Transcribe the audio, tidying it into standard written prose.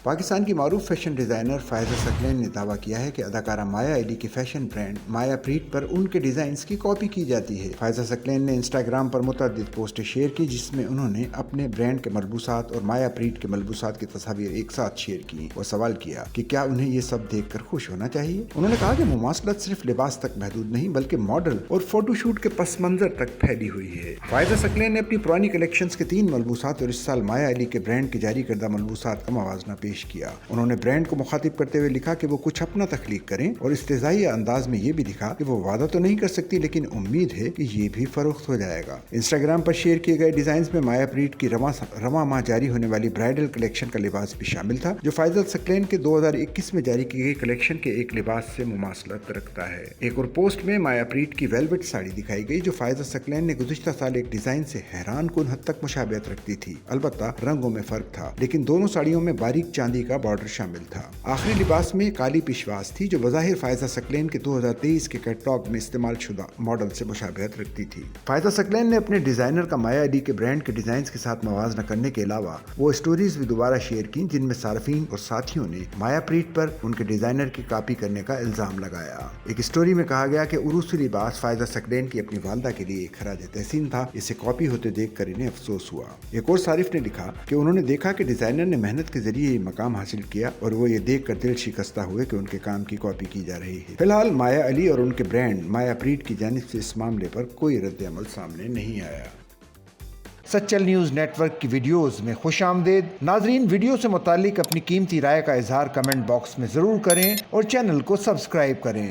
پاکستان کی معروف fashion designer Faiza ثقلین نے دعویٰ کیا ہے کہ اداکارہ مایا علی کے فیشن برانڈ مایا پریٹ پر ان کے ڈیزائنز کی کاپی کی جاتی ہے۔ فائزہ ثقلین نے انسٹاگرام پر متعدد پوسٹیں شیئر کی جس میں انہوں نے اپنے برانڈ کے ملبوسات اور مایا پریٹ کے ملبوسات کی تصاویر ایک ساتھ شیئر کی اور سوال کیا کہ کیا انہیں یہ سب دیکھ کر خوش ہونا چاہیے۔ انہوں نے کہا کہ مماثلت صرف لباس تک محدود نہیں بلکہ ماڈل اور فوٹو شوٹ کے پس منظر تک پھیلی ہوئی ہے۔ فائزہ ثقلین نے اپنی پرانی کلیکشنز کے 3 ملبوسات اور اس سال مایا علی کے برانڈ کے جاری کردہ ملبوسات کا موازنہ پیش کیا۔ انہوں نے برانڈ کو مخاطب کرتے ہوئے لکھا کہ وہ کچھ اپنا تخلیق کریں اور استہزائیہ انداز میں یہ بھی لکھا کہ وہ وعدہ تو نہیں کر سکتی لیکن امید ہے کہ یہ بھی فروخت ہو جائے گا۔ انسٹاگرام پر شیئر کیے گئے ڈیزائنز میں مایا پریٹ کی رواں ماہ جاری ہونے والی برائڈل کلیکشن کا لباس بھی شامل تھا جو فائزہ ثقلین کے 2021 میں جاری کی گئی کلیکشن کے ایک لباس سے مماثلت رکھتا ہے۔ ایک اور پوسٹ میں مایا پریٹ کی ویلویٹ ساڑی دکھائی گئی جو فائزہ ثقلین نے گزشتہ سال ایک ڈیزائن سے حیران کن حد تک مشابہت رکھتی تھی، البتہ رنگوں میں فرق تھا لیکن دونوں ساڑیوں میں باریک چاندی کا بارڈر شامل تھا۔ آخری لباس میں کالی پشواس تھی جو بظاہر فائزہ ثقلین کے 2023 کے کیٹلاگ میں استعمال شدہ ماڈل سے مشابہت رکھتی تھی۔ فائزہ ثقلین نے اپنے ڈیزائنر کا مایا علی کے برانڈ کے ڈیزائنز کے ساتھ موازنہ کرنے کے علاوہ وہ اسٹوریز بھی دوبارہ شیئر کی جن میں صارفین اور ساتھیوں نے مایا پریٹ پر ان کے ڈیزائنر کی کاپی کرنے کا الزام لگایا۔ ایک اسٹوری میں کہا گیا کہ عروسی لباس فائزہ ثقلین کی اپنی والدہ کے لیے ایک خراج تحسین تھا، اسے کاپی ہوتے دیکھ کر انہیں افسوس ہوا۔ ایک اور صارف نے لکھا کہ انہوں نے دیکھا کہ ڈیزائنر نے محنت کے ذریعے یہ مقام حاصل کیا اور وہ یہ دیکھ کر دل شکستہ ہوئے کہ ان کے کام کی کاپی کی جا رہی ہے۔ فی الحال مایا علی اور ان کے برانڈ مایا پریٹ کی جانب سے اس معاملے پر کوئی رد عمل سامنے نہیں آیا۔ سچل نیوز نیٹ ورک کی ویڈیوز میں خوش آمدید۔ ناظرین، ویڈیو سے متعلق اپنی قیمتی رائے کا اظہار کمنٹ باکس میں ضرور کریں اور چینل کو سبسکرائب کریں۔